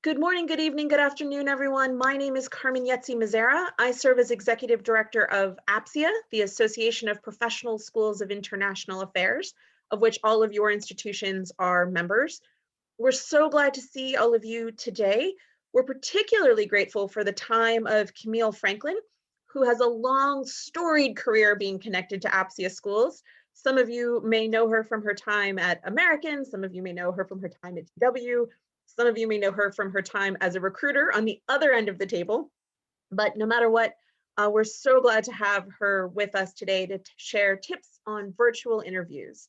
Good morning, good evening, good afternoon, everyone. My name is Carmen Yetze Mizera. I serve as Executive Director of APSIA, the Association of Professional Schools of International Affairs, of which all of your institutions are members. We're so glad to see all of you today. We're particularly grateful for the time of Camille Franklin, who has a long, storied career being connected to APSIA schools. Some of you may know her from her time at American, some of you may know her from her time at GW, some of you may know her from her time as a recruiter on the other end of the table. But no matter what, we're so glad to have her with us today to share tips on virtual interviews.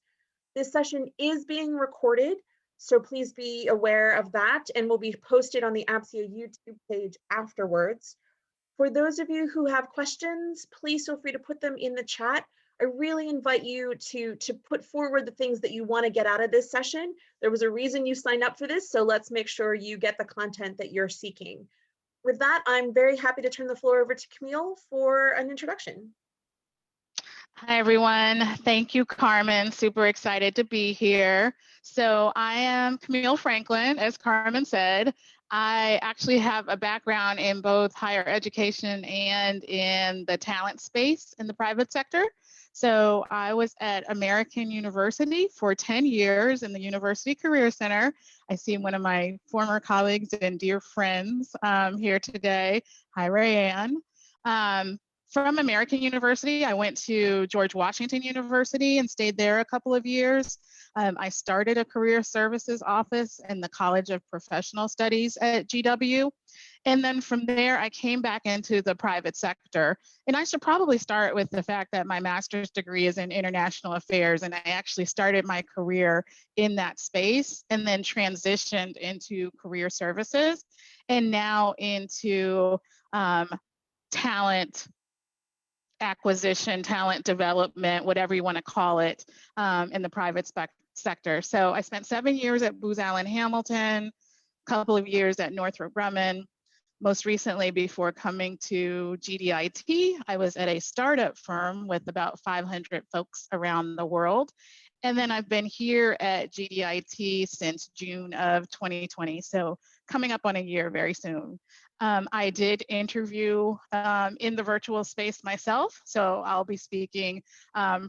This session is being recorded, so please be aware of that and will be posted on the APSIA YouTube page afterwards. For those of you who have questions, please feel free to put them in the chat. I really invite you to put forward the things that you want to get out of this session. There was a reason you signed up for this, so let's make sure you get the content that you're seeking. With that, I'm very happy to turn the floor over to Camille for an introduction. Hi, everyone. Thank you, Carmen. Super excited to be here. So I am Camille Franklin, as Carmen said. I actually have a background in both higher education and in the talent space in the private sector. So I was at American University for 10 years in the University Career Center. I see one of my former colleagues and dear friends here today. Hi, Rayanne. From American University, I went to George Washington University and stayed there a couple of years. I started a career services office in the College of Professional Studies at GW. And then from there, I came back into the private sector. And I should probably start with the fact that my master's degree is in international affairs. And I actually started my career in that space and then transitioned into career services and now into talent acquisition, talent development, whatever you want to call it, in the private sector. So I spent 7 years at Booz Allen Hamilton, a couple of years at Northrop Grumman. Most recently, before coming to GDIT, I was at a startup firm with about 500 folks around the world. And then I've been here at GDIT since June of 2020. So coming up on a year very soon. I did interview in the virtual space myself, so I'll be speaking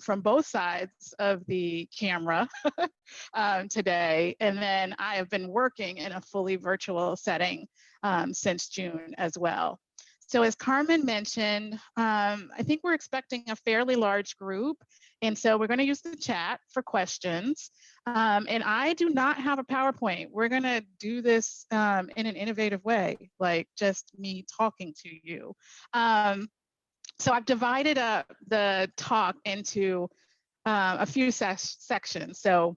from both sides of the camera today. And then I have been working in a fully virtual setting since June as well. So as Carmen mentioned, I think we're expecting a fairly large group. And so we're going to use the chat for questions. And I do not have a PowerPoint. We're going to do this in an innovative way, like just me talking to you. So I've divided up the talk into a few sections. So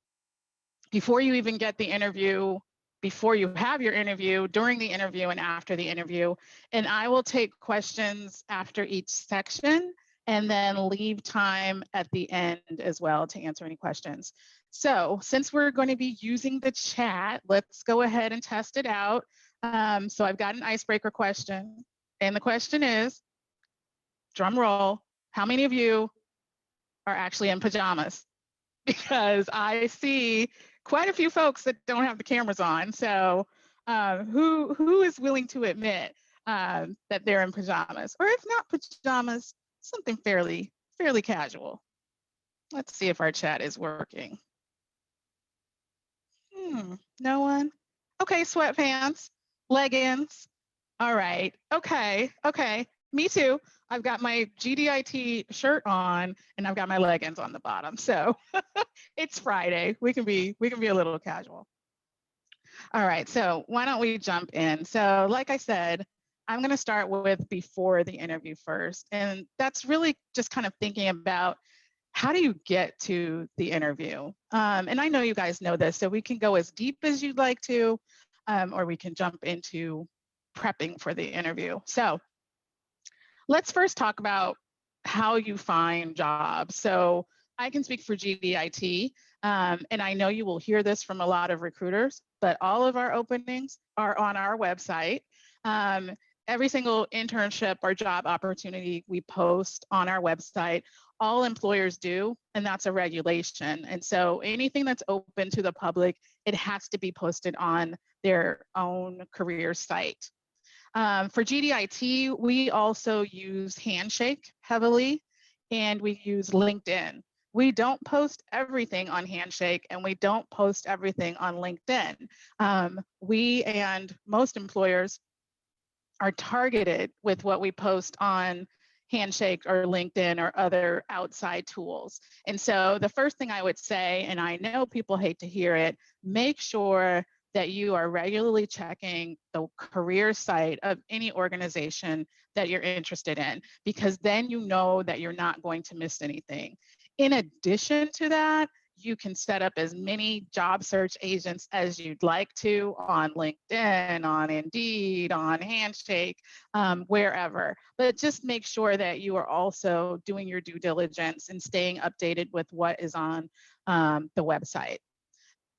before you even get the interview, before you have your interview, during the interview, and after the interview. And I will take questions after each section and then leave time at the end as well to answer any questions. So since we're going to be using the chat, let's go ahead and test it out. So I've got an icebreaker question. And the question is, drum roll, how many of you are actually in pajamas? Because I see quite a few folks that don't have the cameras on. So who is willing to admit that they're in pajamas? Or if not pajamas, something fairly casual. Let's see if our chat is working. No one? Okay, sweatpants, leggings. All right, okay. Me too. I've got my GDIT shirt on and I've got my leggings on the bottom. So it's Friday. We can be a little casual. All right, so why don't we jump in? So like I said, I'm going to start with before the interview first. And that's really just kind of thinking about how do you get to the interview? And I know you guys know this, so we can go as deep as you'd like to, or we can jump into prepping for the interview. So let's first talk about how you find jobs. So I can speak for GDIT, and I know you will hear this from a lot of recruiters, but all of our openings are on our website. Every single internship or job opportunity we post on our website, all employers do, and that's a regulation. And so anything that's open to the public it has to be posted on their own career site. For GDIT, we also use Handshake heavily, and we use LinkedIn. We don't post everything on Handshake, and we don't post everything on LinkedIn. We and most employers are targeted with what we post on Handshake or LinkedIn or other outside tools. And so the first thing I would say, and I know people hate to hear it, make sure that you are regularly checking the career site of any organization that you're interested in, because then you know that you're not going to miss anything. In addition to that, you can set up as many job search agents as you'd like to on LinkedIn, on Indeed, on Handshake, wherever. But just make sure that you are also doing your due diligence and staying updated with what is on the website.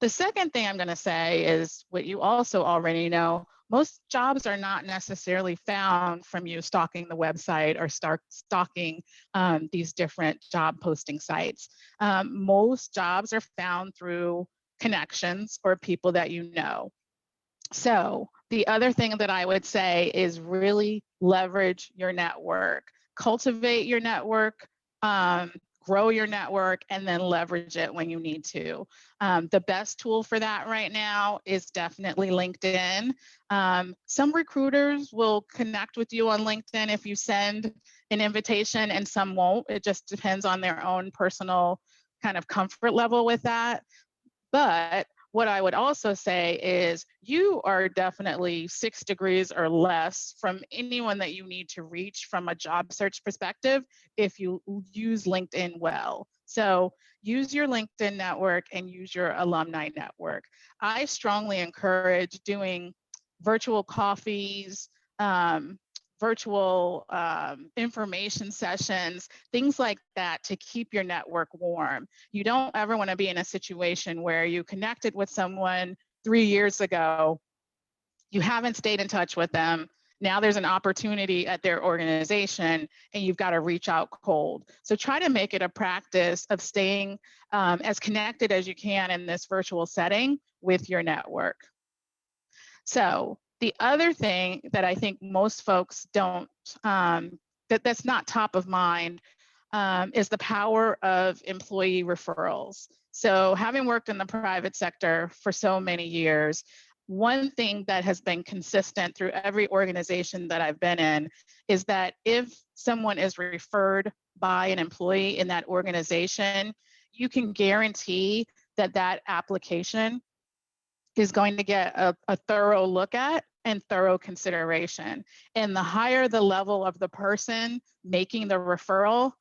The second thing I'm going to say is what you also already know. Most jobs are not necessarily found from you stalking the website or stalking these different job posting sites. Most jobs are found through connections or people that you know. So the other thing that I would say is really leverage your network, cultivate your network, grow your network, and then leverage it when you need to. The best tool for that right now is definitely LinkedIn. Some recruiters will connect with you on LinkedIn if you send an invitation, and some won't. It just depends on their own personal kind of comfort level with that. But what I would also say is you are definitely 6 degrees or less from anyone that you need to reach from a job search perspective if you use LinkedIn well. So use your LinkedIn network and use your alumni network. I strongly encourage doing virtual coffees, virtual information sessions, things like that to keep your network warm. You don't ever want to be in a situation where you connected with someone 3 years ago, you haven't stayed in touch with them. Now there's an opportunity at their organization and you've got to reach out cold. So try to make it a practice of staying as connected as you can in this virtual setting with your network. So the other thing that I think most folks don't, that's not top of mind, is the power of employee referrals. So having worked in the private sector for so many years, one thing that has been consistent through every organization that I've been in is that if someone is referred by an employee in that organization, you can guarantee that that application is going to get a thorough look at and thorough consideration. And the higher the level of the person making the referral,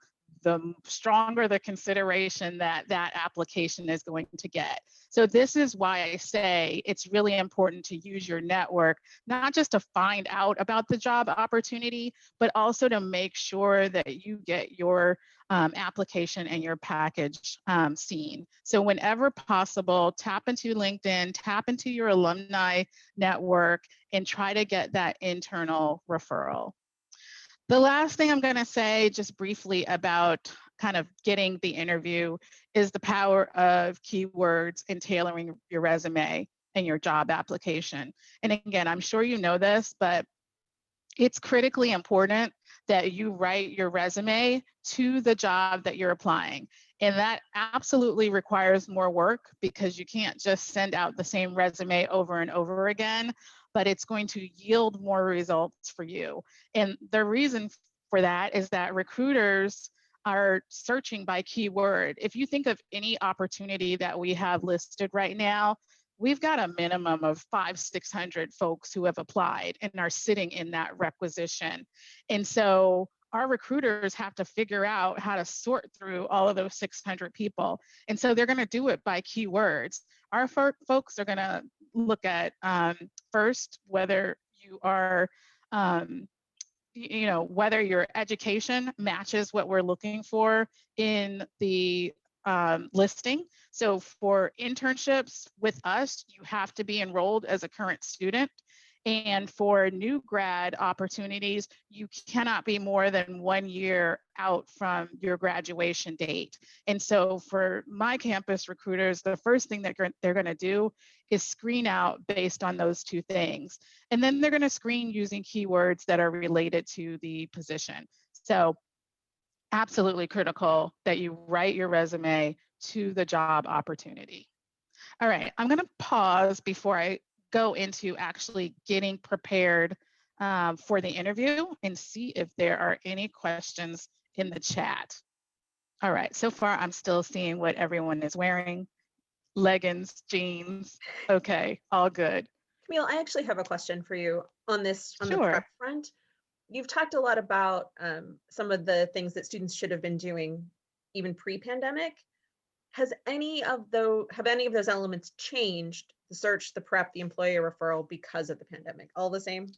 the stronger the consideration that that application is going to get. So this is why I say it's really important to use your network, not just to find out about the job opportunity, but also to make sure that you get your application and your package seen. So whenever possible, tap into LinkedIn, tap into your alumni network, and try to get that internal referral. The last thing I'm going to say just briefly about kind of getting the interview is the power of keywords and tailoring your resume and your job application. And again, I'm sure you know this, but it's critically important that you write your resume to the job that you're applying. And that absolutely requires more work because you can't just send out the same resume over and over again, but it's going to yield more results for you. And the reason for that is that recruiters are searching by keyword. If you think of any opportunity that we have listed right now, we've got a minimum of 500-600 folks who have applied and are sitting in that requisition. And so our recruiters have to figure out how to sort through all of those 600 people. And so they're going to do it by keywords. Our folks are going to look at first whether you are, whether your education matches what we're looking for in the listing. So for internships with us, you have to be enrolled as a current student. And for new grad opportunities, you cannot be more than 1 year out from your graduation date. And so for my campus recruiters, the first thing that they're going to do is screen out based on those two things. And then they're going to screen using keywords that are related to the position. So absolutely critical that you write your resume to the job opportunity. All right, I'm going to pause before I go into actually getting prepared for the interview and see if there are any questions in the chat. All right, so far I'm still seeing what everyone is wearing. Leggings, jeans, okay, all good. Camille, I actually have a question for you on this, on the Sure. prep front. You've talked a lot about some of the things that students should have been doing even pre-pandemic. Have any of those elements changed, the search, the prep, the employer referral, because of the pandemic? All the same?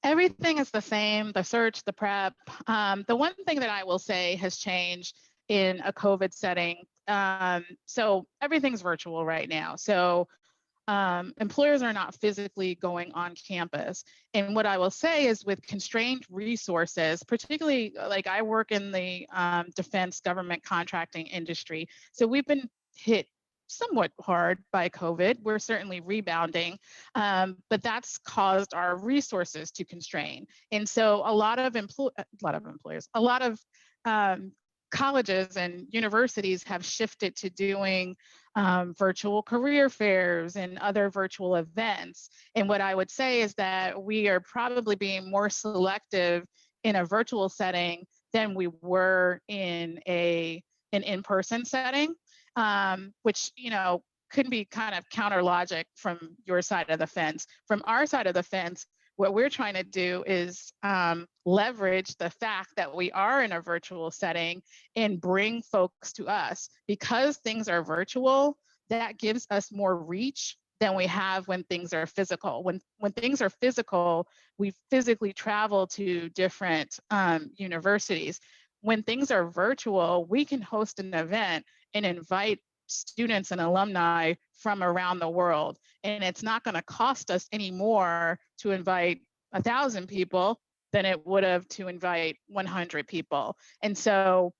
Everything is the same, the search, the prep. The one thing that I will say has changed in a COVID setting, so everything's virtual right now. So employers are not physically going on campus. And what I will say is with constrained resources, particularly like I work in the defense government contracting industry. So we've been hit somewhat hard by COVID. We're certainly rebounding, but that's caused our resources to constrain. And so a lot of employers, a lot of colleges and universities have shifted to doing virtual career fairs and other virtual events. And what I would say is that we are probably being more selective in a virtual setting than we were in an in-person setting, which, you know, could be kind of counter logic from your side of the fence. From our side of the fence, what we're trying to do is leverage the fact that we are in a virtual setting and bring folks to us. Because things are virtual, that gives us more reach than we have when things are physical. When things are physical, we physically travel to different universities. When things are virtual, we can host an event and invite students and alumni from around the world. And it's not going to cost us any more to invite 1,000 people than it would have to invite 100 people. And so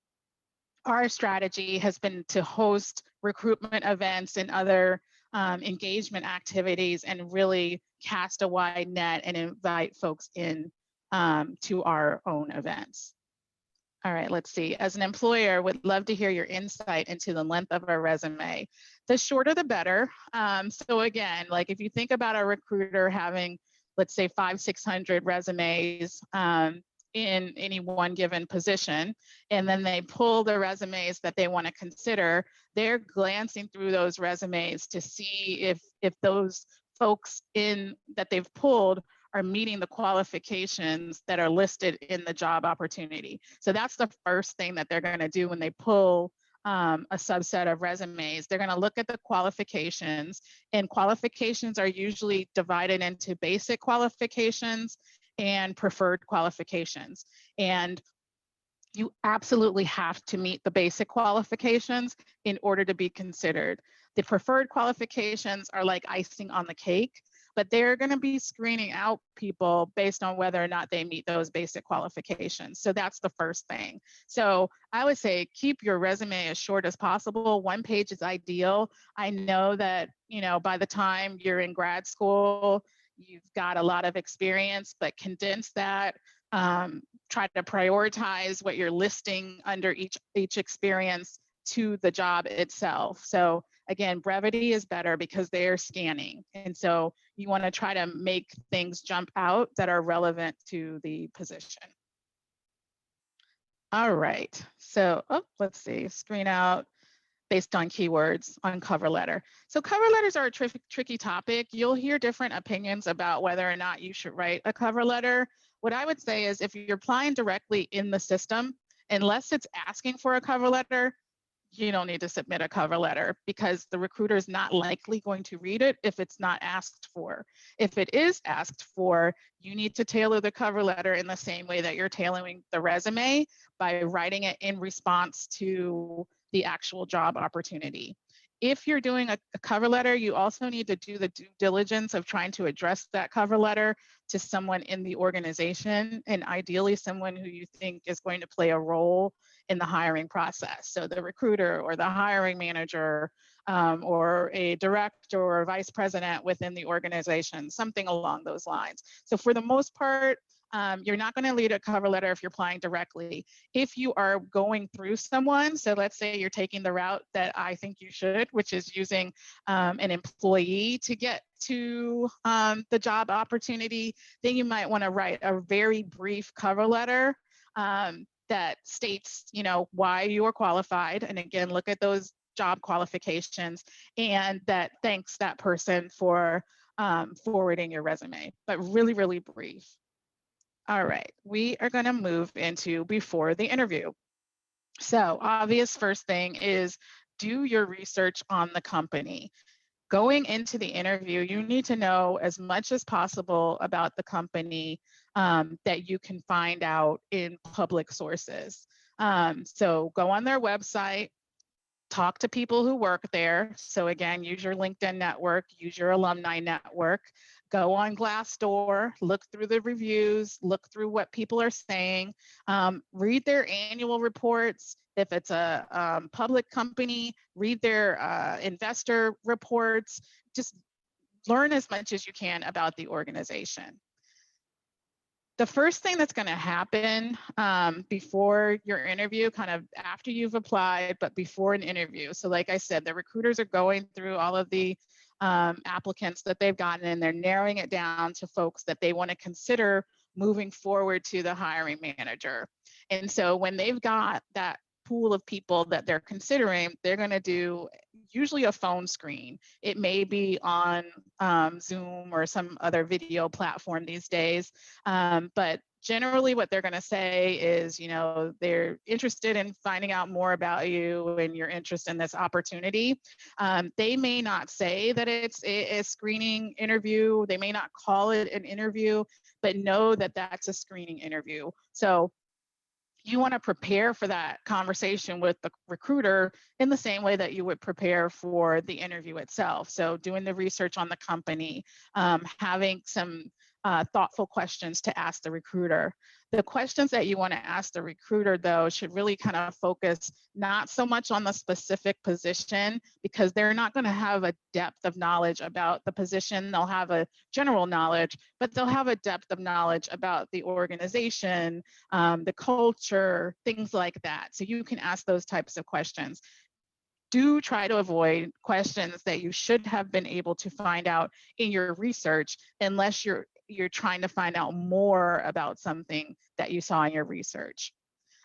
our strategy has been to host recruitment events and other engagement activities and really cast a wide net and invite folks in to our own events. All right, let's see. As an employer, would love to hear your insight into the length of a resume. The shorter, the better. So again, like if you think about a recruiter having, let's say 500-600 resumes in any one given position, and then they pull the resumes that they want to consider, they're glancing through those resumes to see if those folks that they've pulled are meeting the qualifications that are listed in the job opportunity. So that's the first thing that they're going to do when they pull a subset of resumes. They're going to look at the qualifications, and qualifications are usually divided into basic qualifications and preferred qualifications. And you absolutely have to meet the basic qualifications in order to be considered. The preferred qualifications are like icing on the cake, but they're going to be screening out people based on whether or not they meet those basic qualifications. So that's the first thing. So I would say keep your resume as short as possible. 1 page is ideal. I know that, you know, by the time you're in grad school, you've got a lot of experience, but condense that. Try to prioritize what you're listing under each experience to the job itself. So again, brevity is better because they're scanning. And so you want to try to make things jump out that are relevant to the position. All right, so let's see, screen out based on keywords on cover letter. So cover letters are a tricky topic. You'll hear different opinions about whether or not you should write a cover letter. What I would say is if you're applying directly in the system, unless it's asking for a cover letter, you don't need to submit a cover letter because the recruiter is not likely going to read it if it's not asked for. If it is asked for, you need to tailor the cover letter in the same way that you're tailoring the resume by writing it in response to the actual job opportunity. If you're doing a cover letter, you also need to do the due diligence of trying to address that cover letter to someone in the organization, and ideally someone who you think is going to play a role in the hiring process. So the recruiter or the hiring manager, or a director or a vice president within the organization, something along those lines. So for the most part, you're not going to lead a cover letter if you're applying directly. If you are going through someone, so let's say you're taking the route that I think you should, which is using an employee to get to the job opportunity, then you might want to write a very brief cover letter that states, why you are qualified. And again, look at those job qualifications, and that thanks that person for forwarding your resume, but really, really brief. All right, we are going to move into before the interview. So obvious first thing is do your research on the company. Going into the interview, you need to know as much as possible about the company that you can find out in public sources. So go on their website, talk to people who work there. So again, use your LinkedIn network, use your alumni network, go on Glassdoor, look through the reviews, look through what people are saying, read their annual reports. If it's a public company, read their investor reports. Just learn as much as you can about the organization. The first thing that's going to happen before your interview, kind of after you've applied, but before an interview. So like I said, the recruiters are going through all of the applicants that they've gotten, and they're narrowing it down to folks that they want to consider moving forward to the hiring manager. And so when they've got that pool of people that they're considering, they're going to do usually a phone screen. It may be on Zoom or some other video platform these days, but generally what they're going to say is, they're interested in finding out more about you and your interest in this opportunity. They may not say that it's a screening interview. They may not call it an interview, but know that that's a screening interview. So you want to prepare for that conversation with the recruiter in the same way that you would prepare for the interview itself. So doing the research on the company, having some thoughtful questions to ask the recruiter. The questions that you want to ask the recruiter, though, should really kind of focus not so much on the specific position, because they're not going to have a depth of knowledge about the position. They'll have a general knowledge, but they'll have a depth of knowledge about the organization, the culture, things like that. So you can ask those types of questions. Do try to avoid questions that you should have been able to find out in your research, unless you're trying to find out more about something that you saw in your research.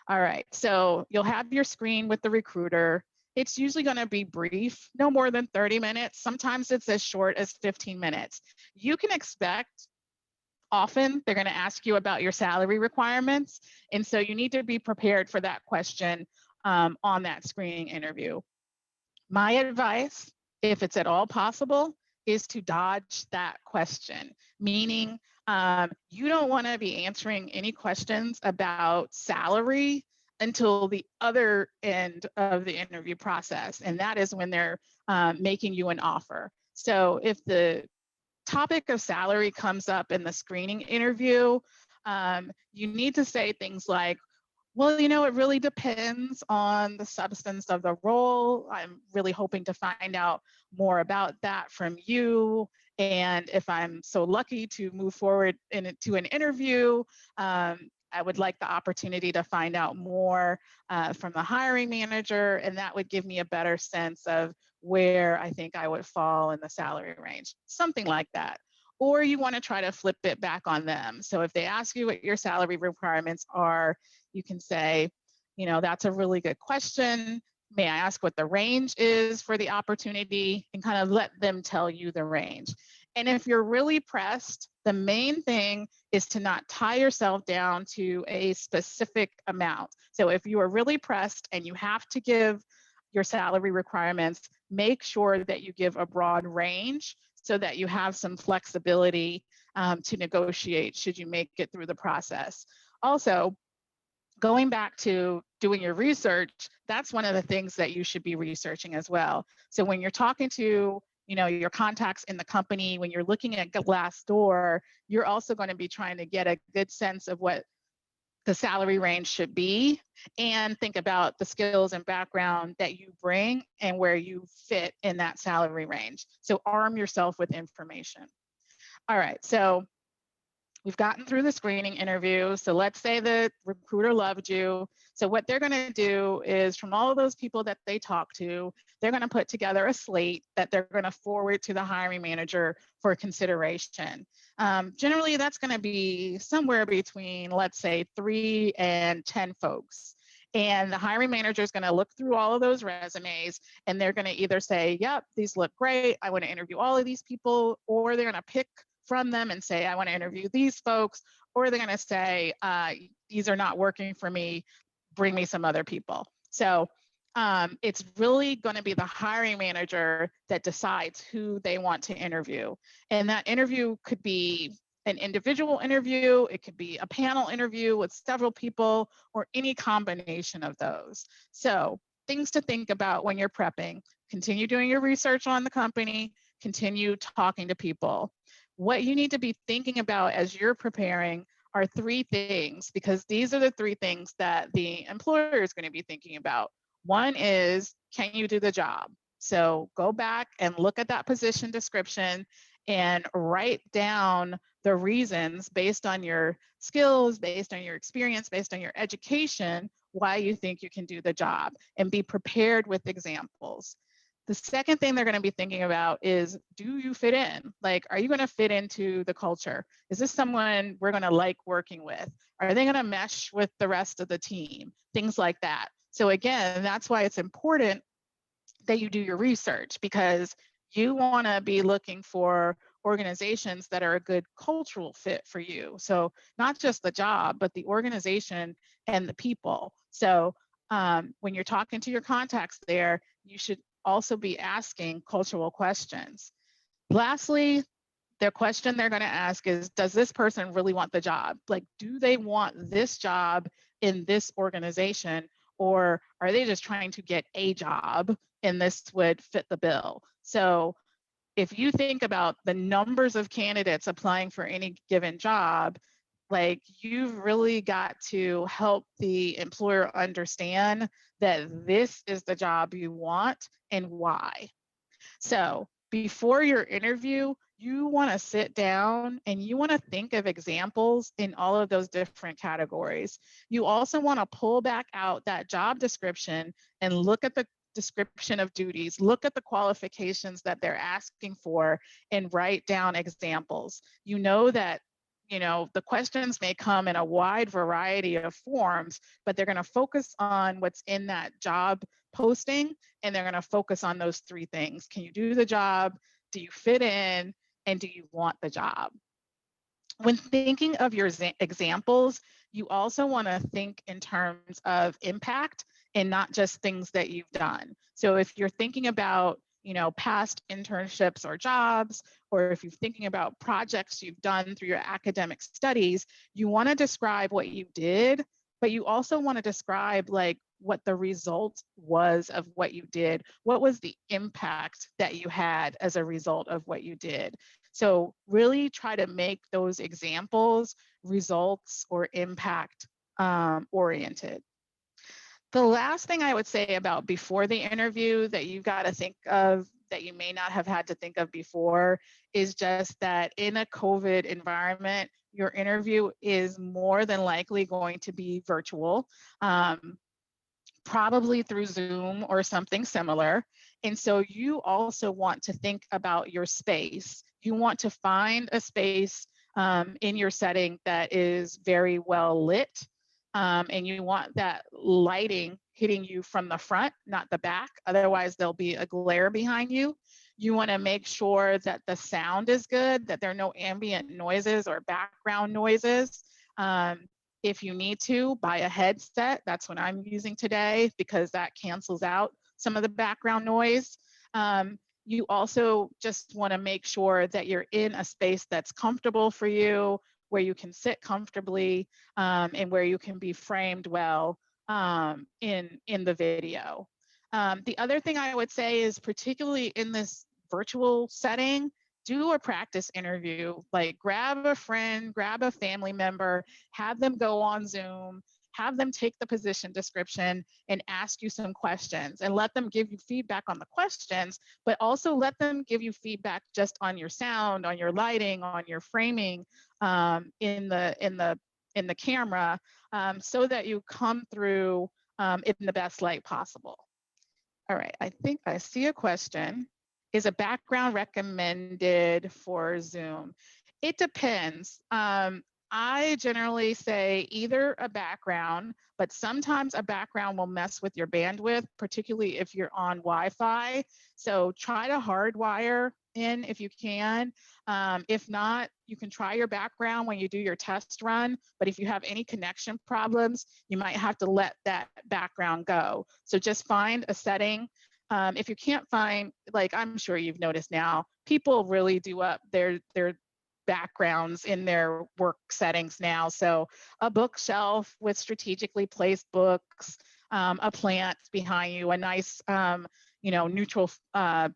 All right, so you'll have your screen with the recruiter. It's usually going to be brief, no more than 30 minutes. Sometimes it's as short as 15 minutes. You can expect often they're going to ask you about your salary requirements. And so you need to be prepared for that question on that screening interview. My advice, if it's at all possible, is to dodge that question, meaning you don't want to be answering any questions about salary until the other end of the interview process, and that is when they're making you an offer. So if the topic of salary comes up in the screening interview, you need to say things like, well, it really depends on the substance of the role. I'm really hoping to find out more about that from you. And if I'm so lucky to move forward to an interview, I would like the opportunity to find out more from the hiring manager, and that would give me a better sense of where I think I would fall in the salary range, something like that. Or you want to try to flip it back on them. So if they ask you what your salary requirements are, you can say, that's a really good question. May I ask what the range is for the opportunity, and kind of let them tell you the range. And if you're really pressed, the main thing is to not tie yourself down to a specific amount. So if you are really pressed and you have to give your salary requirements, make sure that you give a broad range so that you have some flexibility to negotiate should you make it through the process. Also, Going back to doing your research, that's one of the things that you should be researching as well. So when you're talking to, your contacts in the company, when you're looking at Glassdoor, you're also going to be trying to get a good sense of what the salary range should be, and think about the skills and background that you bring and where you fit in that salary range. So arm yourself with information. All right, so we've gotten through the screening interview. So let's say the recruiter loved you. So what they're going to do is, from all of those people that they talk to, they're going to put together a slate that they're going to forward to the hiring manager for consideration. Generally, that's going to be somewhere between, let's say, 3 and 10 folks. And the hiring manager is going to look through all of those resumes, and they're going to either say, yep, these look great, I want to interview all of these people, or they're going to pick from them and say, I want to interview these folks, or they're going to say, these are not working for me, bring me some other people. So it's really going to be the hiring manager that decides who they want to interview. And that interview could be an individual interview, it could be a panel interview with several people, or any combination of those. So things to think about when you're prepping: continue doing your research on the company, continue talking to people. What you need to be thinking about as you're preparing are 3 things, because these are the 3 things that the employer is going to be thinking about. One is, can you do the job? So go back and look at that position description and write down the reasons, based on your skills, based on your experience, based on your education, why you think you can do the job, and be prepared with examples. The second thing they're going to be thinking about is, do you fit in? Like, are you going to fit into the culture? Is this someone we're going to like working with? Are they going to mesh with the rest of the team? Things like that. So again, that's why it's important that you do your research, because you want to be looking for organizations that are a good cultural fit for you. So not just the job, but the organization and the people. So when you're talking to your contacts there, you should also be asking cultural questions. Lastly, the question they're going to ask is, does this person really want the job? Like, do they want this job in this organization, or are they just trying to get a job and this would fit the bill? So if you think about the numbers of candidates applying for any given job, like, you've really got to help the employer understand that this is the job you want and why. So before your interview, you want to sit down and you want to think of examples in all of those different categories. You also want to pull back out that job description and look at the description of duties, look at the qualifications that they're asking for, and write down examples. You know that the questions may come in a wide variety of forms, but they're going to focus on what's in that job posting, and they're going to focus on those 3 things. Can you do the job? Do you fit in? And do you want the job? When thinking of your examples, you also want to think in terms of impact and not just things that you've done. So if you're thinking about past internships or jobs, or if you're thinking about projects you've done through your academic studies, you want to describe what you did, but you also want to describe like what the result was of what you did. What was the impact that you had as a result of what you did? So really try to make those examples results or impact oriented. The last thing I would say about before the interview that you've got to think of, that you may not have had to think of before, is just that in a COVID environment, your interview is more than likely going to be virtual, probably through Zoom or something similar. And so you also want to think about your space. You want to find a space in your setting that is very well lit. And you want that lighting hitting you from the front, not the back. Otherwise, there'll be a glare behind you. You want to make sure that the sound is good, that there are no ambient noises or background noises. If you need to, buy a headset. That's what I'm using today, because that cancels out some of the background noise. You also just want to make sure that you're in a space that's comfortable for you, where you can sit comfortably, and where you can be framed well in the video. The other thing I would say is, particularly in this virtual setting, do a practice interview. Like, grab a friend, grab a family member, have them go on Zoom, have them take the position description and ask you some questions, and let them give you feedback on the questions, but also let them give you feedback just on your sound, on your lighting, on your framing in the camera, so that you come through in the best light possible. All right, I think I see a question. Is a background recommended for Zoom? It depends. I generally say either a background, but sometimes a background will mess with your bandwidth, particularly if you're on Wi-Fi. So try to hardwire in if you can. If not, you can try your background when you do your test run, but if you have any connection problems, you might have to let that background go. So just find a setting. If you can't find, like, I'm sure you've noticed now, people really do up their backgrounds in their work settings now. So a bookshelf with strategically placed books, a plant behind you, a nice, neutral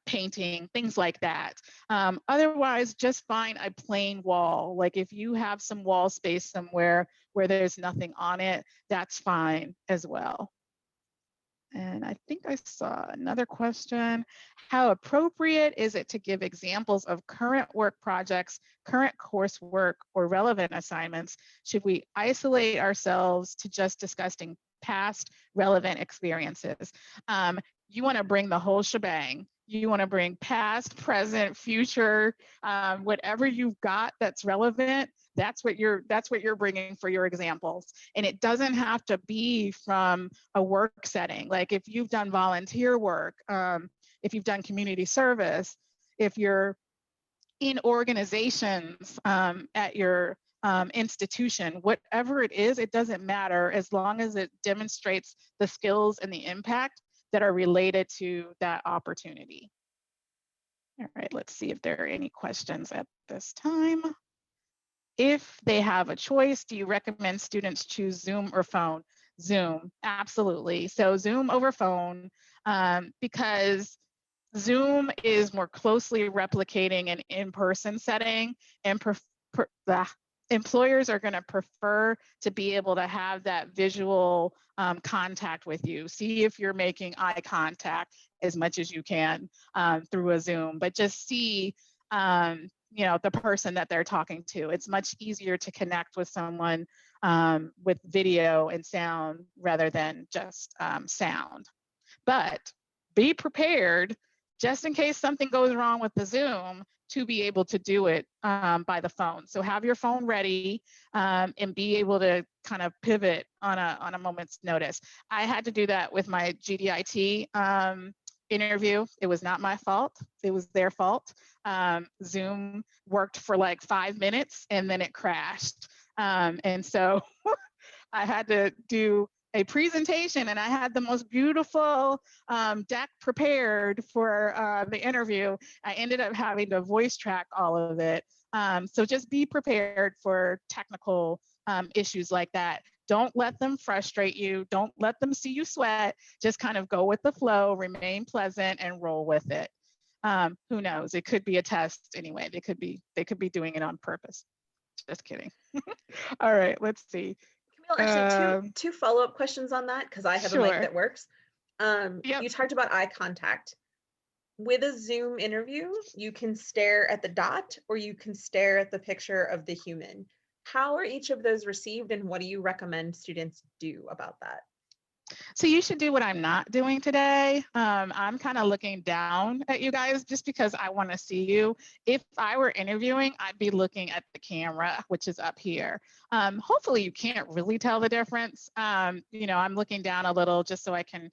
painting, things like that. Otherwise, just find a plain wall. Like, if you have some wall space somewhere where there's nothing on it, that's fine as well. And I think I saw another question. How appropriate is it to give examples of current work projects, current coursework, or relevant assignments? Should we isolate ourselves to just discussing past relevant experiences? You want to bring the whole shebang. You want to bring past, present, future, whatever you've got that's relevant. That's what you're bringing for your examples. And it doesn't have to be from a work setting. Like, if you've done volunteer work, if you've done community service, if you're in organizations at your institution, whatever it is, it doesn't matter, as long as it demonstrates the skills and the impact that are related to that opportunity. All right, let's see if there are any questions at this time. If they have a choice, do you recommend students choose Zoom or phone? Zoom, absolutely. So Zoom over phone, because Zoom is more closely replicating an in-person setting, and employers are going to prefer to be able to have that visual contact with you. See if you're making eye contact as much as you can through a Zoom, but just see the person that they're talking to. It's much easier to connect with someone with video and sound rather than just sound. But be prepared, just in case something goes wrong with the Zoom, to be able to do it by the phone. So have your phone ready and be able to kind of pivot on a moment's notice. I had to do that with my GDIT interview. It was not my fault. It was their fault. Zoom worked for like 5 minutes and then it crashed. And so I had to do a presentation, and I had the most beautiful deck prepared for the interview. I ended up having to voice track all of it. So just be prepared for technical issues like that. Don't let them frustrate you. Don't let them see you sweat. Just kind of go with the flow, remain pleasant, and roll with it. Who knows? It could be a test anyway. They could be doing it on purpose. Just kidding. All right, let's see. Camille, actually, two follow-up questions on that, because I have a mic that works. Yep. You talked about eye contact. With a Zoom interview, you can stare at the dot or you can stare at the picture of the human. How are each of those received, and what do you recommend students do about that? So you should do what I'm not doing today. I'm kind of looking down at you guys just because I want to see you. If I were interviewing, I'd be looking at the camera, which is up here. Hopefully you can't really tell the difference. I'm looking down a little just so I can,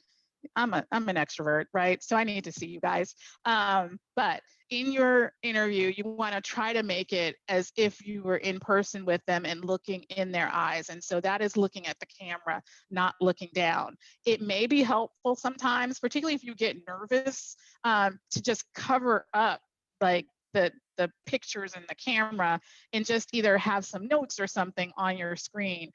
I'm an extrovert, right? So I need to see you guys. But in your interview, you want to try to make it as if you were in person with them and looking in their eyes. And so that is looking at the camera, not looking down. It may be helpful sometimes, particularly if you get nervous, to just cover up like the pictures and the camera and just either have some notes or something on your screen.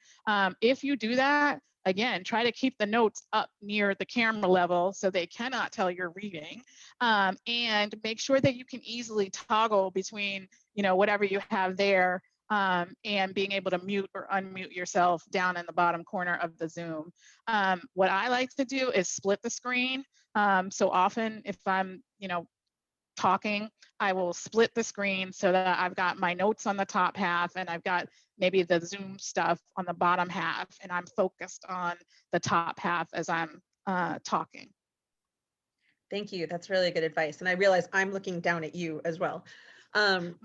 If you do that, again, try to keep the notes up near the camera level so they cannot tell you're reading, and make sure that you can easily toggle between, whatever you have there, and being able to mute or unmute yourself down in the bottom corner of the Zoom. What I like to do is split the screen. So often if I'm, talking, I will split the screen so that I've got my notes on the top half and I've got maybe the Zoom stuff on the bottom half, and I'm focused on the top half as I'm talking. Thank you. That's really good advice. And I realize I'm looking down at you as well.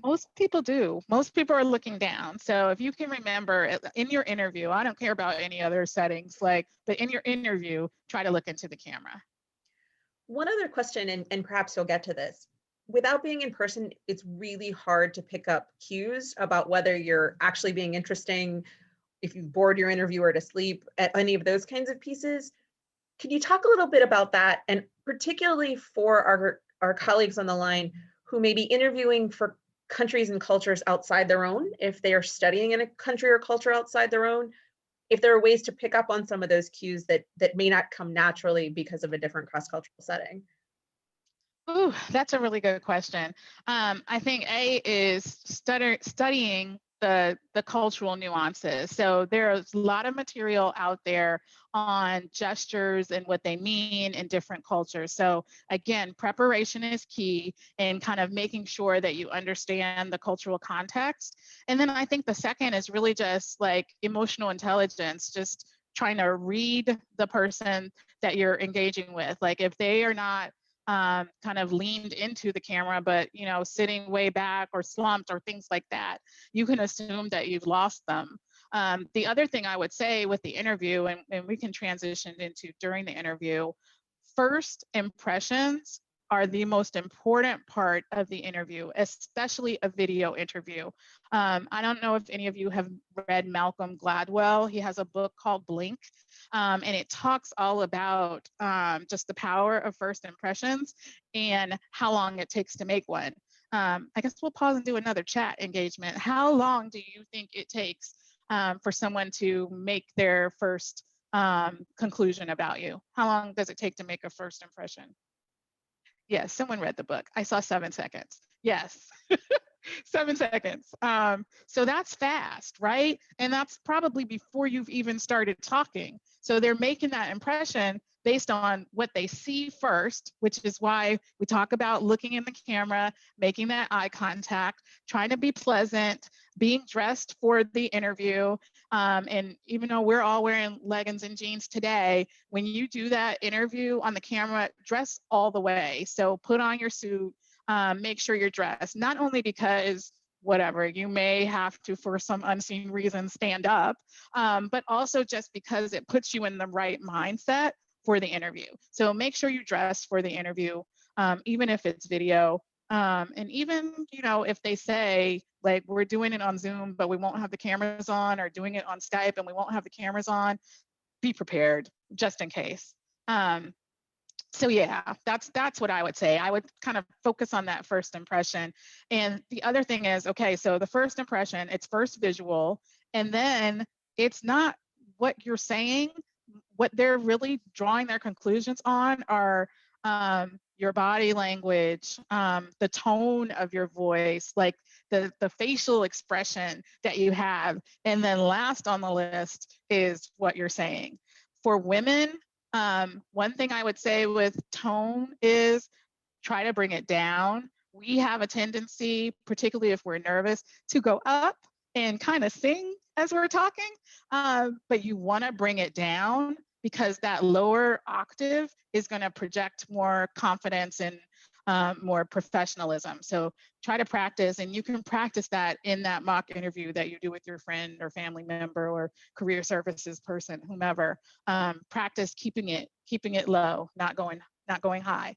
Most people do. Most people are looking down. So if you can remember in your interview, I don't care about any other settings, but in your interview, try to look into the camera. One other question, and perhaps you'll get to this. Without being in person, it's really hard to pick up cues about whether you're actually being interesting, if you bored your interviewer to sleep, at any of those kinds of pieces. Can you talk a little bit about that? And particularly for our colleagues on the line who may be interviewing for countries and cultures outside their own, if they are studying in a country or culture outside their own, if there are ways to pick up on some of those cues that may not come naturally because of a different cross-cultural setting. Ooh, that's a really good question. I think A is studying the cultural nuances. So there's a lot of material out there on gestures and what they mean in different cultures. So again, preparation is key in kind of making sure that you understand the cultural context. And then I think the second is really just like emotional intelligence, just trying to read the person that you're engaging with. Like if they are not kind of leaned into the camera, but sitting way back or slumped or things like that, you can assume that you've lost them. The other thing I would say with the interview, and we can transition into during the interview, first impressions are the most important part of the interview, especially a video interview. I don't know if any of you have read Malcolm Gladwell. He has a book called Blink, and it talks all about just the power of first impressions and how long it takes to make one. I guess we'll pause and do another chat engagement. How long do you think it takes for someone to make their first conclusion about you? How long does it take to make a first impression? Yes, someone read the book. I saw 7 seconds. Yes, 7 seconds. So that's fast, right? And that's probably before you've even started talking. So they're making that impression based on what they see first, which is why we talk about looking in the camera, making that eye contact, trying to be pleasant, being dressed for the interview. And even though we're all wearing leggings and jeans today, when you do that interview on the camera, dress all the way. So put on your suit, make sure you're dressed, not only because whatever, you may have to, for some unseen reason, stand up, but also just because it puts you in the right mindset for the interview. So make sure you dress for the interview, even if it's video. And even, if they say, like, we're doing it on Zoom, but we won't have the cameras on, or doing it on Skype and we won't have the cameras on, be prepared just in case. So yeah, that's what I would say. I would kind of focus on that first impression. And the other thing is, okay, so the first impression, it's first visual, and then it's not what you're saying. What they're really drawing their conclusions on are your body language, the tone of your voice, like the facial expression that you have. And then last on the list is what you're saying. For women, one thing I would say with tone is try to bring it down. We have a tendency, particularly if we're nervous, to go up and kind of sing as we're talking, but you want to bring it down because that lower octave is going to project more confidence and more professionalism. So try to practice, and you can practice that in that mock interview that you do with your friend or family member or career services person, whomever. Practice keeping it low, not going high.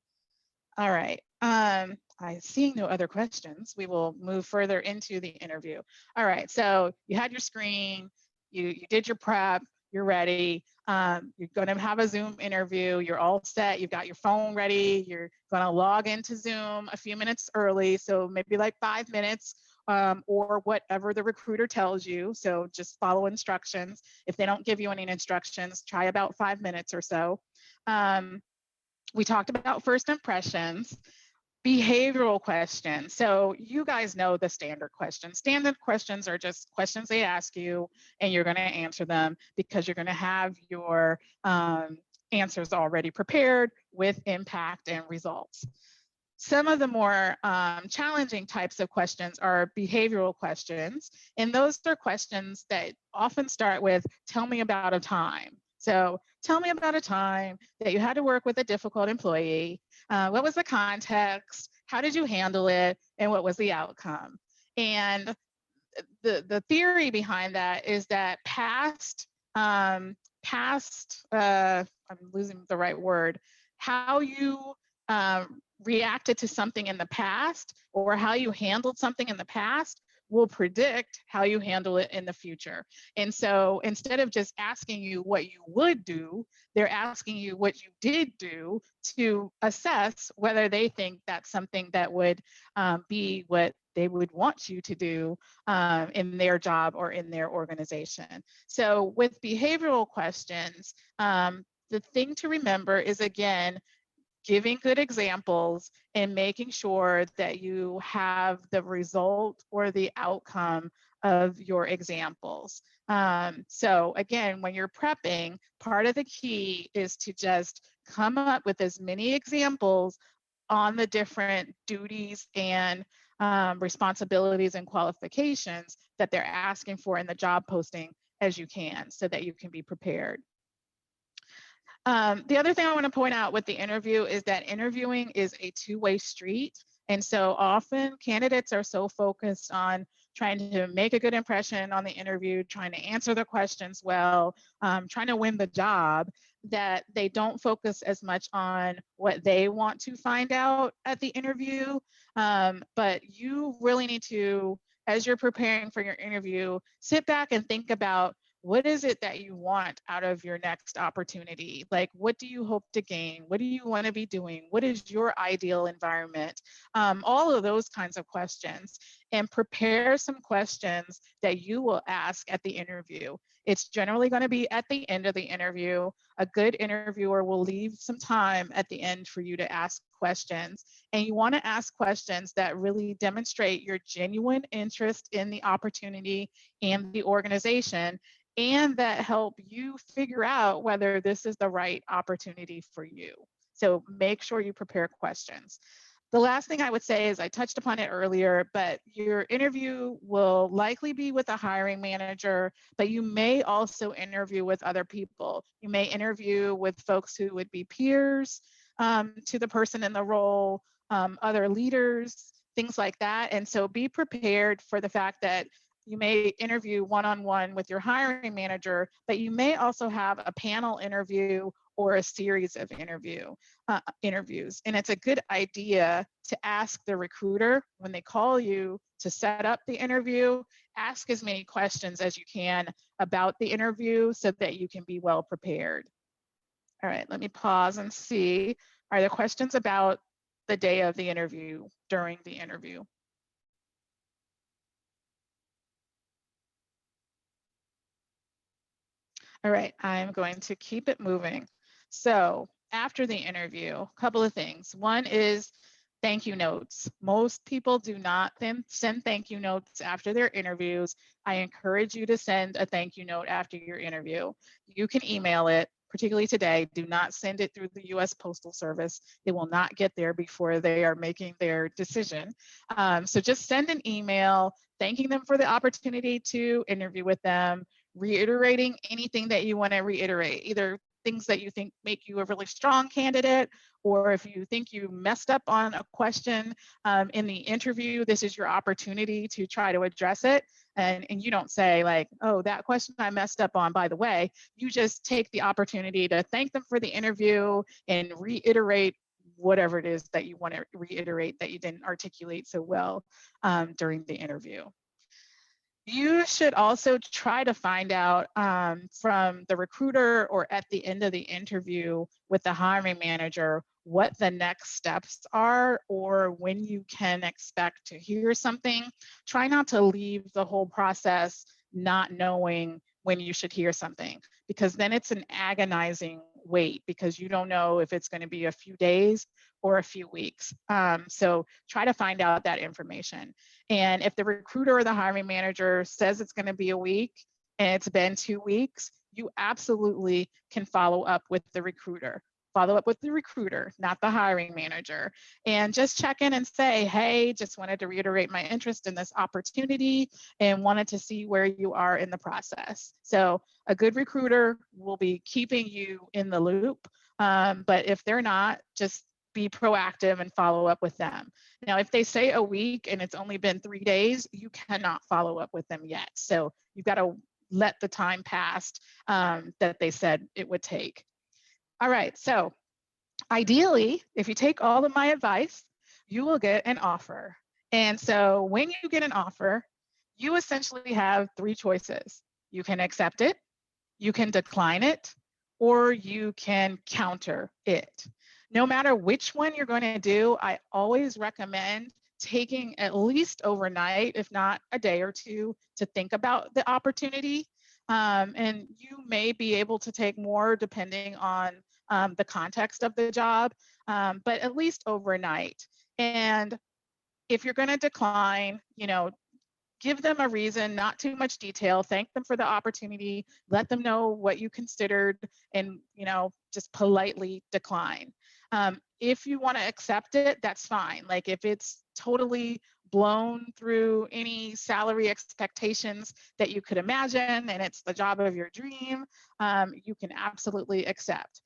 All right. I seeing no other questions. We will move further into the interview. All right. So you had your screen, you did your prep, you're ready. You're going to have a Zoom interview. You're all set. You've got your phone ready. You're going to log into Zoom a few minutes early. So maybe like 5 minutes or whatever the recruiter tells you. So just follow instructions. If they don't give you any instructions, try about 5 minutes or so. We talked about first impressions. Behavioral questions. So you guys know the standard questions. Standard questions are just questions they ask you, and you're going to answer them because you're going to have your answers already prepared with impact and results. Some of the more challenging types of questions are behavioral questions, and those are questions that often start with, tell me about a time. So tell me about a time that you had to work with a difficult employee. What was the context? How did you handle it? And what was the outcome? And the theory behind that is that I'm losing the right word, how you reacted to something in the past or how you handled something in the past will predict how you handle it in the future. And so instead of just asking you what you would do, they're asking you what you did do to assess whether they think that's something that would be what they would want you to do in their job or in their organization. So with behavioral questions, the thing to remember is, again, giving good examples and making sure that you have the result or the outcome of your examples. So again, when you're prepping, part of the key is to just come up with as many examples on the different duties and responsibilities and qualifications that they're asking for in the job posting as you can, so that you can be prepared. The other thing I want to point out with the interview is that interviewing is a two-way street. And so often candidates are so focused on trying to make a good impression on the interview, trying to answer the questions well, trying to win the job, that they don't focus as much on what they want to find out at the interview. But you really need to, as you're preparing for your interview, sit back and think about, what is it that you want out of your next opportunity? Like, what do you hope to gain? What do you want to be doing? What is your ideal environment? All of those kinds of questions, and prepare some questions that you will ask at the interview. It's generally going to be at the end of the interview. A good interviewer will leave some time at the end for you to ask questions. And you want to ask questions that really demonstrate your genuine interest in the opportunity and the organization, and that help you figure out whether this is the right opportunity for you. So make sure you prepare questions. The last thing I would say is, I touched upon it earlier, but your interview will likely be with a hiring manager, but you may also interview with other people. You may interview with folks who would be peers to the person in the role, other leaders, things like that. And so be prepared for the fact that you may interview one-on-one with your hiring manager, but you may also have a panel interview or a series of interviews. And it's a good idea to ask the recruiter when they call you to set up the interview, ask as many questions as you can about the interview so that you can be well prepared. All right, let me pause and see. Are there questions about the day of the interview, during the interview? All right, I'm going to keep it moving. So after the interview, a couple of things. One is thank you notes. Most people do not send thank you notes after their interviews. I encourage you to send a thank you note after your interview. You can email it, particularly today. Do not send it through the US Postal Service. It will not get there before they are making their decision. So just send an email thanking them for the opportunity to interview with them, reiterating anything that you want to reiterate, either things that you think make you a really strong candidate, or if you think you messed up on a question in the interview, this is your opportunity to try to address it. And you don't say like, oh, that question I messed up on, by the way. You just take the opportunity to thank them for the interview and reiterate whatever it is that you want to reiterate that you didn't articulate so well during the interview. You should also try to find out from the recruiter or at the end of the interview with the hiring manager what the next steps are or when you can expect to hear something. Try not to leave the whole process not knowing when you should hear something, because then it's an agonizing wait because you don't know if it's going to be a few days or a few weeks. So try to find out that information. And if the recruiter or the hiring manager says it's going to be a week and it's been 2 weeks, you absolutely can follow up with the recruiter. Follow up with the recruiter, not the hiring manager, and just check in and say, hey, just wanted to reiterate my interest in this opportunity and wanted to see where you are in the process. So a good recruiter will be keeping you in the loop. But if they're not, just be proactive and follow up with them. Now, if they say a week and it's only been 3 days, you cannot follow up with them yet. So you've got to let the time pass that they said it would take. All right, so ideally, if you take all of my advice, you will get an offer. And so when you get an offer, you essentially have 3 choices. You can accept it, you can decline it, or you can counter it. No matter which one you're going to do, I always recommend taking at least overnight, if not a day or two, to think about the opportunity. And you may be able to take more depending on the context of the job, but at least overnight. And if you're going to decline, give them a reason, not too much detail, thank them for the opportunity, let them know what you considered, and just politely decline. If you want to accept it, that's fine. Like if it's totally blown through any salary expectations that you could imagine and it's the job of your dream, you can absolutely accept.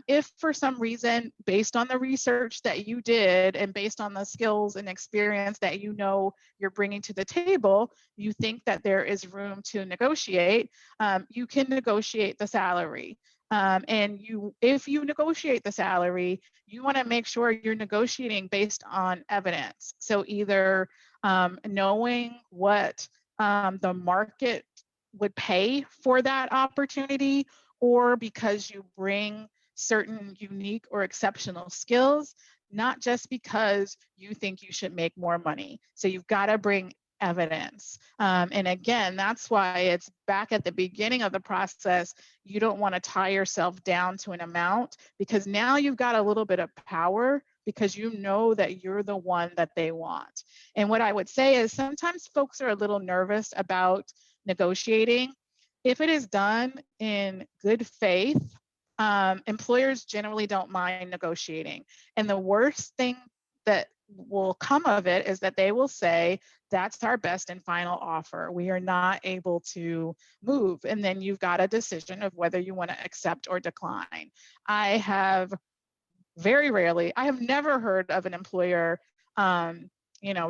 If for some reason, based on the research that you did and based on the skills and experience that you're bringing to the table, you think that there is room to negotiate, you can negotiate the salary. And if you negotiate the salary, you want to make sure you're negotiating based on evidence. So either knowing what the market would pay for that opportunity, or because you bring certain unique or exceptional skills, not just because you think you should make more money. So you've got to bring evidence. And again, that's why it's back at the beginning of the process. You don't want to tie yourself down to an amount, because now you've got a little bit of power because you know that you're the one that they want. And what I would say is sometimes folks are a little nervous about negotiating. If it is done in good faith, employers generally don't mind negotiating. And the worst thing that will come of it is that they will say, that's our best and final offer. We are not able to move. And then you've got a decision of whether you want to accept or decline. I have never heard of an employer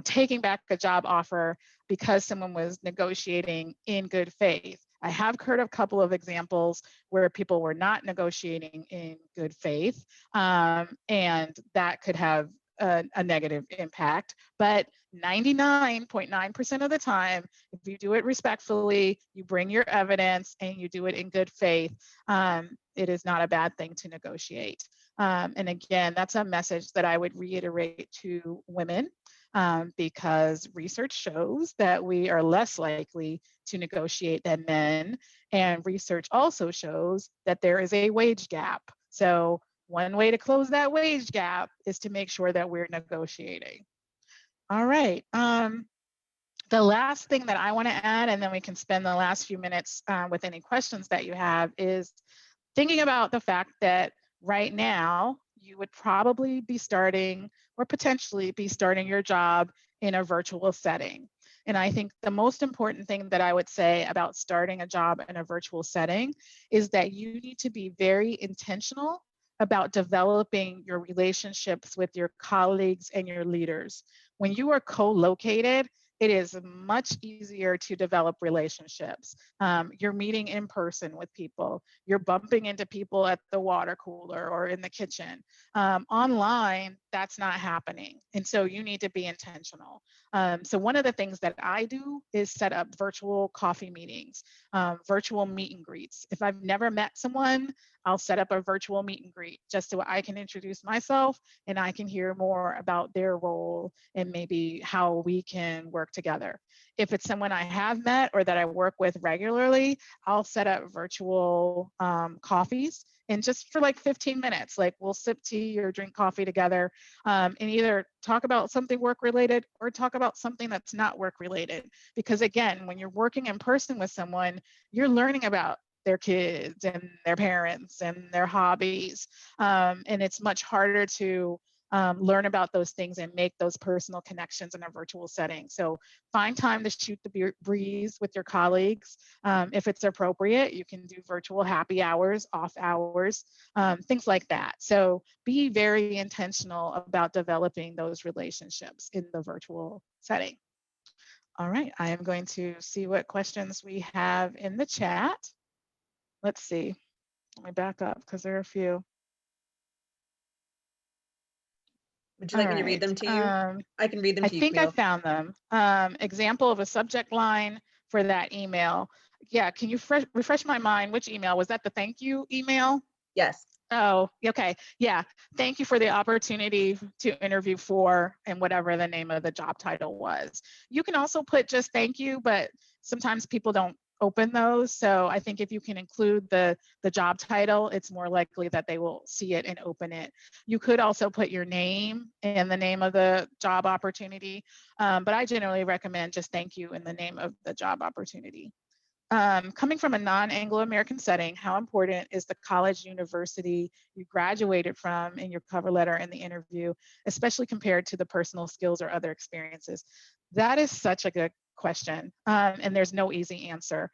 taking back a job offer because someone was negotiating in good faith. I have heard of a couple of examples where people were not negotiating in good faith, and that could have a negative impact. But 99.9% of the time, if you do it respectfully, you bring your evidence and you do it in good faith, it is not a bad thing to negotiate. And again, that's a message that I would reiterate to women, because research shows that we are less likely to negotiate than men. And research also shows that there is a wage gap. So one way to close that wage gap is to make sure that we're negotiating. All right. The last thing that I want to add, and then we can spend the last few minutes with any questions that you have, is thinking about the fact that right now you would probably be starting or potentially be starting your job in a virtual setting. And I think the most important thing that I would say about starting a job in a virtual setting is that you need to be very intentional about developing your relationships with your colleagues and your leaders. When you are co-located, it is much easier to develop relationships. You're meeting in person with people. You're bumping into people at the water cooler or in the kitchen. Online, that's not happening. And so you need to be intentional. So one of the things that I do is set up virtual coffee meetings, virtual meet and greets. If I've never met someone, I'll set up a virtual meet and greet just so I can introduce myself and I can hear more about their role and maybe how we can work together. If it's someone I have met or that I work with regularly, I'll set up virtual coffees, and just for like 15 minutes, like we'll sip tea or drink coffee together, and either talk about something work related or talk about something that's not work related. Because again, when you're working in person with someone, you're learning about their kids and their parents and their hobbies. And it's much harder to learn about those things and make those personal connections in a virtual setting. So find time to shoot the breeze with your colleagues. If it's appropriate, you can do virtual happy hours, off hours, things like that. So be very intentional about developing those relationships in the virtual setting. All right, I am going to see what questions we have in the chat. Let's see. Let me back up because there are a few. Would you like me to read them to you? I can read them I to you, think I Camille. found them. Example of a subject line for that email. Yeah, can you refresh my mind? Which email? Was that the thank you email? Yes. Oh, okay. Yeah. Thank you for the opportunity to interview for, and whatever the name of the job title was. You can also put just thank you, but sometimes people don't open those. So I think if you can include the job title, it's more likely that they will see it and open it. You could also put your name and the name of the job opportunity, but I generally recommend just thank you in the name of the job opportunity. Coming from a non-Anglo-American setting, how important is the college university you graduated from in your cover letter and the interview, especially compared to the personal skills or other experiences? That is such a good question, and there's no easy answer.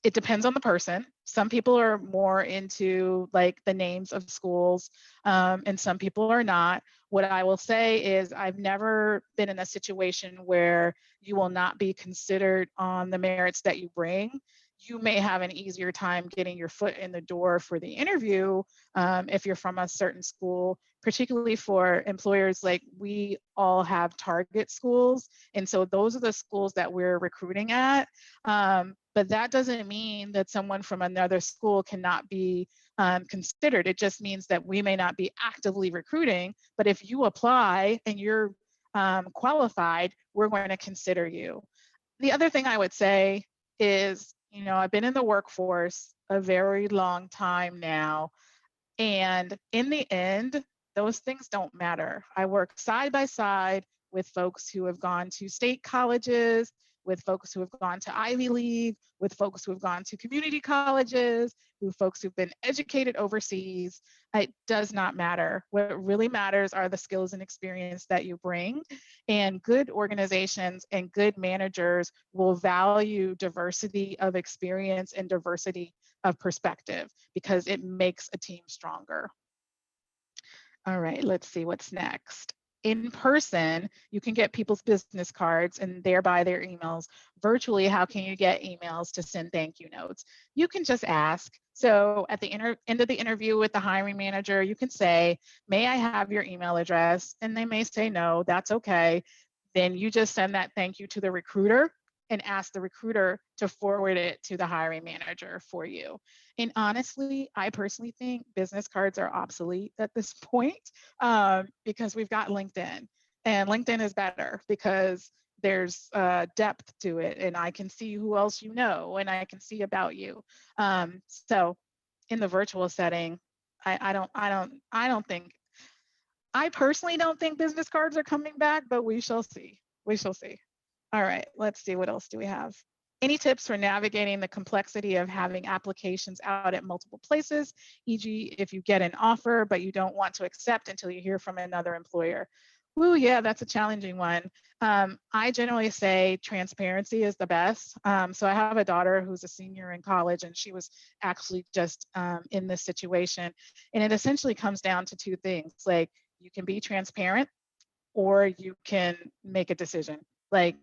It depends on the person. Some people are more into like the names of schools, and some people are not. What I will say is I've never been in a situation where you will not be considered on the merits that you bring. You may have an easier time getting your foot in the door for the interview if you're from a certain school, particularly for employers. Like we all have target schools. And so those are the schools that we're recruiting at. But that doesn't mean that someone from another school cannot be considered. It just means that we may not be actively recruiting, but if you apply and you're qualified, we're going to consider you. The other thing I would say is, you know, I've been in the workforce a very long time now, and in the end, those things don't matter. I work side by side with folks who have gone to state colleges, with folks who have gone to Ivy League, with folks who have gone to community colleges, with folks who've been educated overseas. It does not matter. What really matters are the skills and experience that you bring. And good organizations and good managers will value diversity of experience and diversity of perspective because it makes a team stronger. All right, let's see what's next. In person, you can get people's business cards and thereby their emails. Virtually, how can you get emails to send thank you notes? You can just ask. So at the end of the interview with the hiring manager, you can say, may I have your email address? And they may say no, that's okay. Then you just send that thank you to the recruiter and ask the recruiter to forward it to the hiring manager for you. And honestly, I personally think business cards are obsolete at this point because we've got LinkedIn, and LinkedIn is better because there's depth to it, and I can see who else you know, and I can see about you. So in the virtual setting, I personally don't think business cards are coming back, but we shall see. We shall see. All right, let's see, what else do we have? Any tips for navigating the complexity of having applications out at multiple places, e.g. if you get an offer, but you don't want to accept until you hear from another employer? Ooh, yeah, that's a challenging one. I generally say transparency is the best. So I have a daughter who's a senior in college, and she was actually just in this situation. And it essentially comes down to two things. Like, you can be transparent or you can make a decision. Like,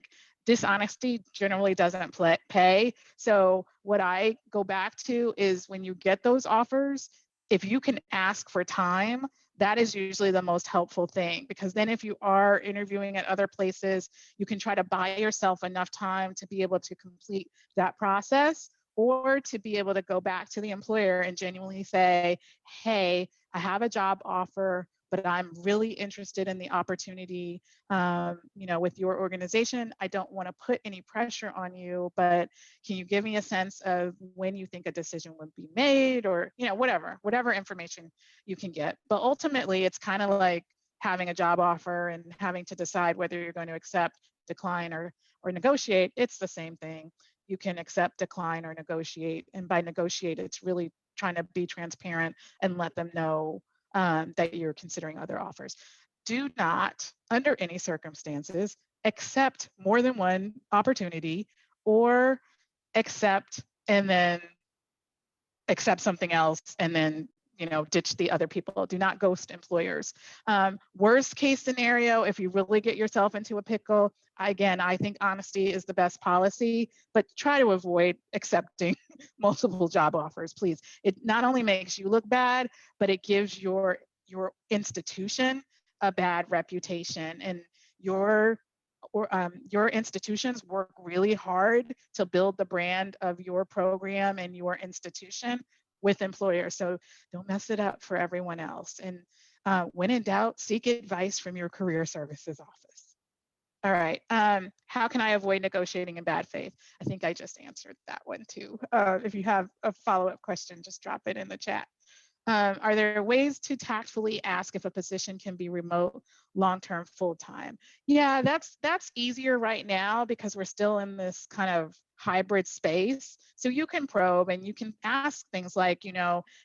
dishonesty generally doesn't pay. So what I go back to is when you get those offers, if you can ask for time, That is usually the most helpful thing, because then if you are interviewing at other places, you can try to buy yourself enough time to be able to complete that process, or to be able to go back to the employer and genuinely say, hey, I have a job offer, but I'm really interested in the opportunity, with your organization. I don't want to put any pressure on you, but can you give me a sense of when you think a decision would be made, or, whatever information you can get. But ultimately, it's kind of like having a job offer and having to decide whether you're going to accept, decline, or negotiate. It's the same thing. You can accept, decline, or negotiate. And by negotiate, it's really trying to be transparent and let them know that you're considering other offers. Do not, under any circumstances, accept more than one opportunity, or accept and then accept something else and then ditch the other people. Do not ghost employers. Worst case scenario, if you really get yourself into a pickle, again, I think honesty is the best policy, but try to avoid accepting multiple job offers, please. It not only makes you look bad, but it gives your institution a bad reputation. And your institutions work really hard to build the brand of your program and your institution with employers. So don't mess it up for everyone else. And when in doubt, seek advice from your career services office. All right. How can I avoid negotiating in bad faith? I think I just answered that one too. If you have a follow-up question, just drop it in the chat. Are there ways to tactfully ask if a position can be remote, long-term, full-time? Yeah, that's easier right now because we're still in this kind of hybrid space. So you can probe and you can ask things like,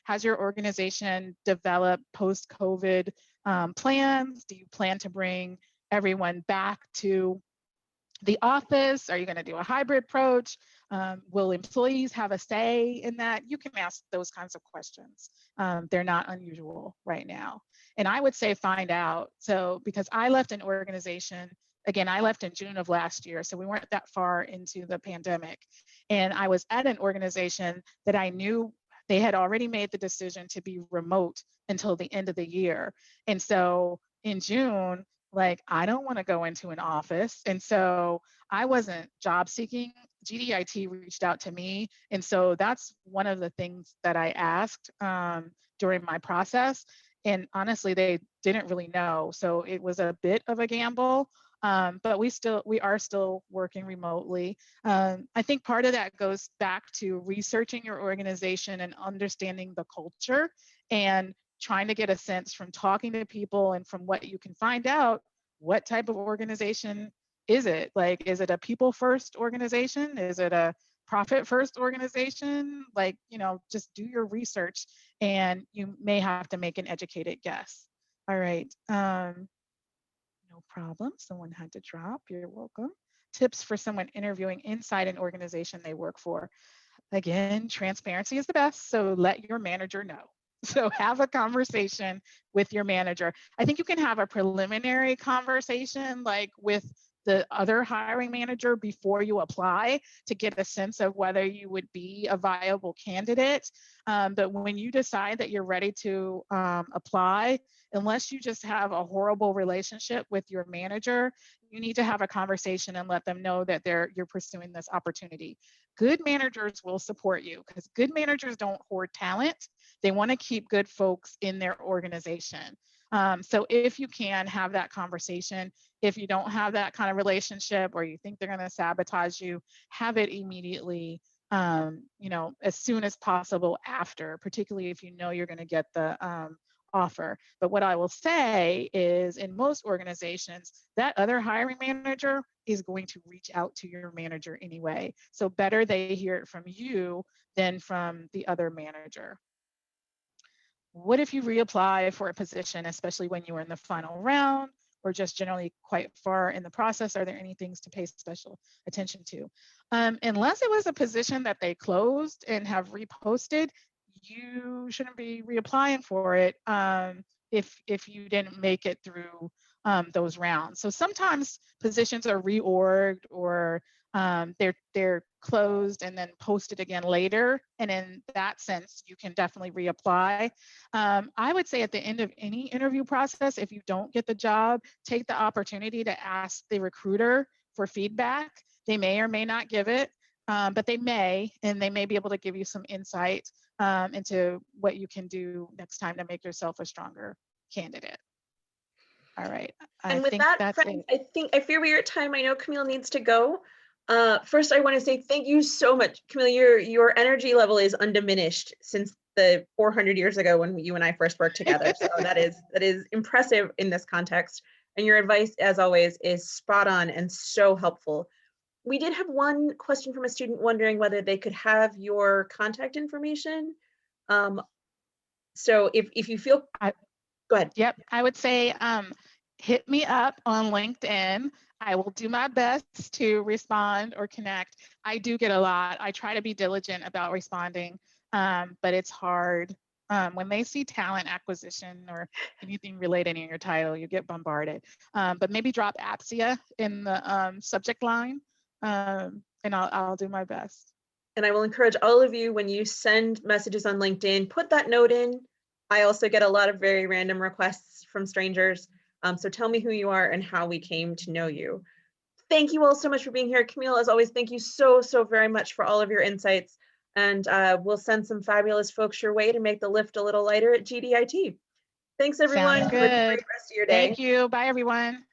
has your organization developed post-COVID plans? Do you plan to bring everyone back to the office? Are you going to do a hybrid approach? Will employees have a say in that? You can ask those kinds of questions. They're not unusual right now. And I would say find out. So because I left an organization, again, I left in June of last year, so we weren't that far into the pandemic. And I was at an organization that I knew they had already made the decision to be remote until the end of the year. And so in June, I don't want to go into an office. And so I wasn't job seeking. GDIT reached out to me. And so that's one of the things that I asked during my process. And honestly, they didn't really know. So it was a bit of a gamble, but we are still working remotely. I think part of that goes back to researching your organization and understanding the culture, and trying to get a sense from talking to people and from what you can find out, what type of organization is it? Is it a people first organization? Is it a profit first organization? Just do your research and you may have to make an educated guess. All right. No problem. Someone had to drop. You're welcome. Tips for someone interviewing inside an organization they work for. Again, transparency is the best. So let your manager know. So have a conversation with your manager. I think you can have a preliminary conversation with the other hiring manager before you apply to get a sense of whether you would be a viable candidate. But when you decide that you're ready to apply, unless you just have a horrible relationship with your manager, you need to have a conversation and let them know that you're pursuing this opportunity. Good managers will support you because good managers don't hoard talent. They want to keep good folks in their organization. So if you can have that conversation, if you don't have that kind of relationship or you think they're going to sabotage you, have it immediately, as soon as possible after, particularly if you know you're going to get the offer. But what I will say is in most organizations, that other hiring manager is going to reach out to your manager anyway. So better they hear it from you than from the other manager. What if you reapply for a position, especially when you were in the final round or just generally quite far in the process? Are there any things to pay special attention to? Unless it was a position that they closed and have reposted, you shouldn't be reapplying for it if you didn't make it through those rounds. So sometimes positions are reorged or they're closed and then posted again later. And in that sense, you can definitely reapply. I would say at the end of any interview process, if you don't get the job, take the opportunity to ask the recruiter for feedback. They may or may not give it, but they may, and they may be able to give you some insight into what you can do next time to make yourself a stronger candidate. All right. And with that, friends, I fear we are at time. I know Camille needs to go. First, I want to say thank you so much, Camille. Your energy level is undiminished since the 400 years ago when you and I first worked together. So that is impressive in this context. And your advice, as always, is spot on and so helpful. We did have one question from a student wondering whether they could have your contact information. So if you feel, go ahead. Yep, I would say hit me up on LinkedIn. I will do my best to respond or connect. I do get a lot. I try to be diligent about responding, but it's hard. When they see talent acquisition or anything related in your title, you get bombarded. But maybe drop APSIA in the subject line, and I'll do my best. And I will encourage all of you, when you send messages on LinkedIn, put that note in. I also get a lot of very random requests from strangers. So tell me who you are and how we came to know you. Thank you all so much for being here. Camille, as always, thank you so very much for all of your insights. And we'll send some fabulous folks your way to make the lift a little lighter at GDIT. Thanks, everyone. Sounds good. Have a great rest of your day. Thank you. Bye, everyone.